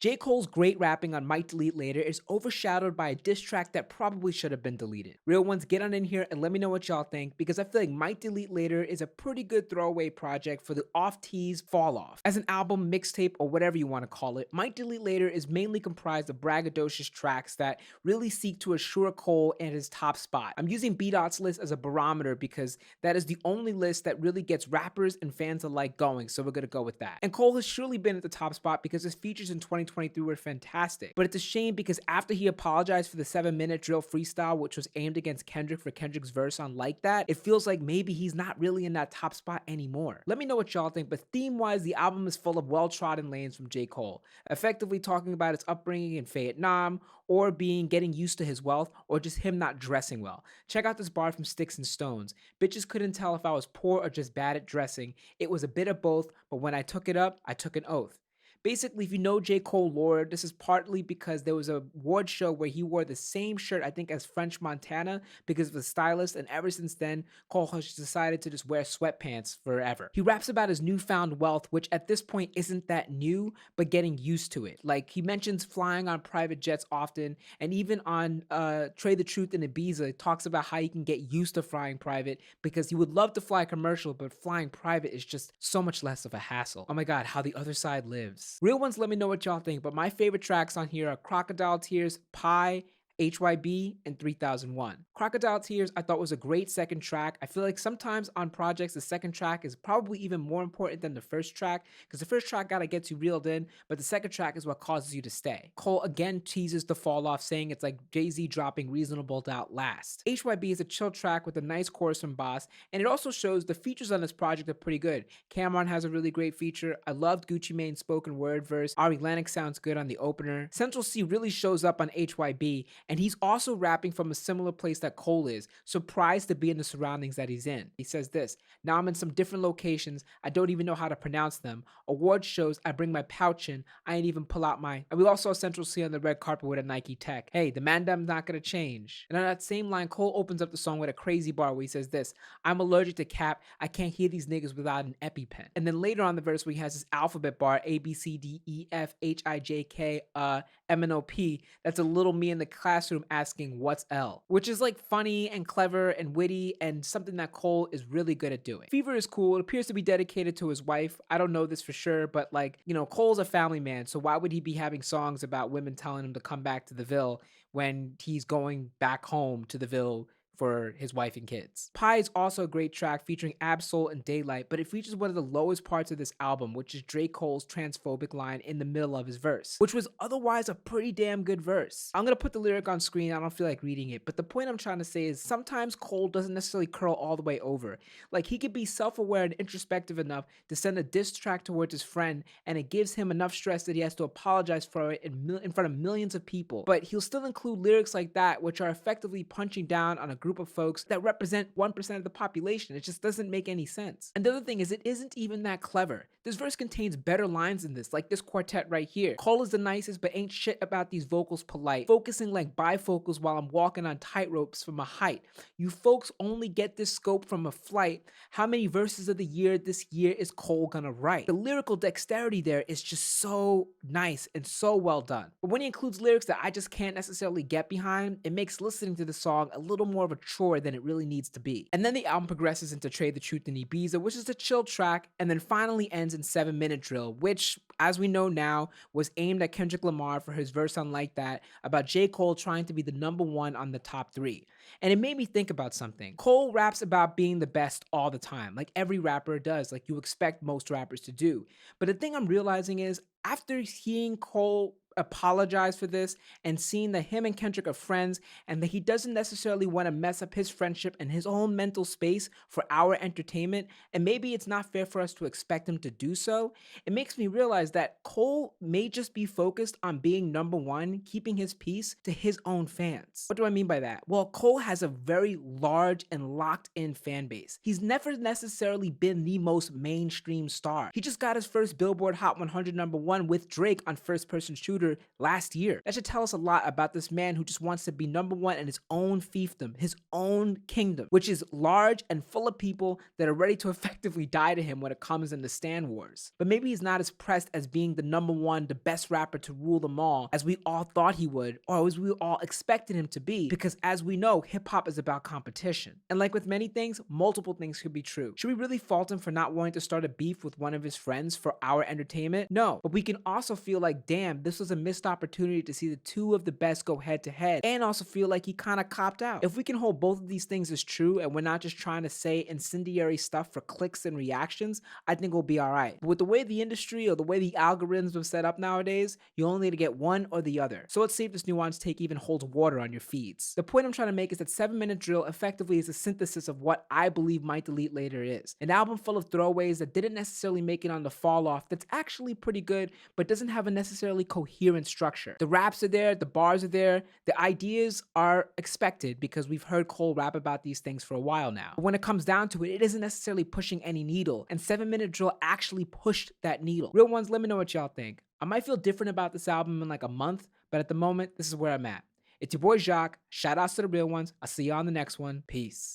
J. Cole's great rapping on Might Delete Later is overshadowed by a diss track that probably should have been deleted. Real ones, get on in here and let me know what y'all think, because I feel like Might Delete Later is a pretty good throwaway project for the off-tease fall off. As an album, mixtape, or whatever you want to call it, Might Delete Later is mainly comprised of braggadocious tracks that really seek to assure Cole and his top spot. I'm using B-Dot's list as a barometer because that is the only list that really gets rappers and fans alike going, so we're gonna go with that. And Cole has surely been at the top spot because his features in 2023 were fantastic, but it's a shame because after he apologized for the 7-minute drill freestyle, which was aimed against Kendrick for Kendrick's verse on Like That, it feels like maybe he's not really in that top spot anymore. Let me know what y'all think, but theme-wise, the album is full of well-trodden lanes from J. Cole, effectively talking about his upbringing in Vietnam, or getting used to his wealth, or just him not dressing well. Check out this bar from Sticks and Stones. Bitches couldn't tell if I was poor or just bad at dressing. It was a bit of both, but when I took it up, I took an oath. Basically, if you know J. Cole lore, this is partly because there was a award show where he wore the same shirt, I think, as French Montana because of the stylist, and ever since then, Cole has decided to just wear sweatpants forever. He raps about his newfound wealth, which at this point isn't that new, but getting used to it. Like, he mentions flying on private jets often, and even on Trey the Truth in Ibiza, talks about how he can get used to flying private because he would love to fly commercial, but flying private is just so much less of a hassle. Oh my god, how the other side lives. Real ones, let me know what y'all think, but my favorite tracks on here are Crocodile Tears, Pie, HYB, and 3001. Crocodile Tears I thought was a great second track. I feel like sometimes on projects the second track is probably even more important than the first track because the first track gotta get you reeled in, but the second track is what causes you to stay. Cole again teases the fall off, saying it's like Jay-Z dropping Reasonable Doubt last. HYB is a chill track with a nice chorus from Boss, and it also shows the features on this project are pretty good. Cameron has a really great feature. I loved Gucci Mane's spoken word verse. Ari Lennox sounds good on the opener. Central C really shows up on HYB, and he's also rapping from a similar place that Cole is, surprised to be in the surroundings that he's in. He says this: now I'm in some different locations, I don't even know how to pronounce them. Award shows, I bring my pouch in, I ain't even pull out my... And we also saw Central C on the red carpet with a Nike Tech. Hey, the mandem's not gonna change. And on that same line, Cole opens up the song with a crazy bar where he says this: I'm allergic to cap, I can't hear these niggas without an EpiPen. And then later on the verse where he has his alphabet bar, A, B, C, D, E, F, H, I, J, K, M, N, O, P, that's a little me in the classroom asking what's L, which is like funny and clever and witty and something that Cole is really good at doing. Fever is cool. It appears to be dedicated to his wife. I don't know this for sure, but like, you know, Cole's a family man, so why would he be having songs about women telling him to come back to the Ville when he's going back home to the Ville for his wife and kids? Pie is also a great track featuring Absol and Daylight, but it features one of the lowest parts of this album, which is Drake Cole's transphobic line in the middle of his verse, which was otherwise a pretty damn good verse. I'm gonna put the lyric on screen, I don't feel like reading it, but the point I'm trying to say is sometimes Cole doesn't necessarily curl all the way over. Like, he could be self-aware and introspective enough to send a diss track towards his friend, and it gives him enough stress that he has to apologize for it in front of millions of people, but he'll still include lyrics like that, which are effectively punching down on a group of folks that represent 1% of the population. It just doesn't make any sense. And the other thing is, it isn't even that clever. This verse contains better lines than this, like this quartet right here. Cole is the nicest, but ain't shit about these vocals polite, focusing like bifocals while I'm walking on tightropes from a height. You folks only get this scope from a flight. How many verses of the year this year is Cole gonna write? The lyrical dexterity there is just so nice and so well done. But when he includes lyrics that I just can't necessarily get behind, it makes listening to the song a little more of a chore than it really needs to be. And then the album progresses into Trade the Truth in Ibiza, which is a chill track, and then finally ends in 7-Minute Drill, which, as we know now, was aimed at Kendrick Lamar for his verse on Like That about J. Cole trying to be the #1 on the top 3. And it made me think about something. Cole raps about being the best all the time, like every rapper does, like you expect most rappers to do. But the thing I'm realizing is, after hearing Cole apologize for this and seeing that him and Kendrick are friends and that he doesn't necessarily want to mess up his friendship and his own mental space for our entertainment, and maybe it's not fair for us to expect him to do so, it makes me realize that Cole may just be focused on being #1, keeping his peace to his own fans. What do I mean by that? Well, Cole has a very large and locked in fan base. He's never necessarily been the most mainstream star. He just got his first Billboard Hot 100 #1 with Drake on First Person Shooter shooter last year. That should tell us a lot about this man who just wants to be number one in his own fiefdom, his own kingdom, which is large and full of people that are ready to effectively die to him when it comes in the Stan Wars. But maybe he's not as pressed as being the number one, the best rapper to rule them all as we all thought he would, or as we all expected him to be, because as we know, hip hop is about competition. And like with many things, multiple things could be true. Should we really fault him for not wanting to start a beef with one of his friends for our entertainment? No, but we can also feel like, damn, this was a missed opportunity to see the two of the best go head to head, and also feel like he kind of copped out. If we can hold both of these things as true and we're not just trying to say incendiary stuff for clicks and reactions, I think we'll be all right. But with the way the industry or the way the algorithms are set up nowadays, you only need to get one or the other. So let's see if this nuanced take even holds water on your feeds. The point I'm trying to make is that 7 Minute Drill effectively is a synthesis of what I believe Might Delete Later is. An album full of throwaways that didn't necessarily make it on the fall off, that's actually pretty good, but doesn't have a necessarily coherent structure. The raps are there, the bars are there, the ideas are expected because we've heard Cole rap about these things for a while now. But when it comes down to it, it isn't necessarily pushing any needle, and 7 Minute Drill actually pushed that needle. Real ones, let me know what y'all think. I might feel different about this album in like a month, but at the moment, this is where I'm at. It's your boy Jacques. Shout outs to the real ones. I'll see you on the next one. Peace.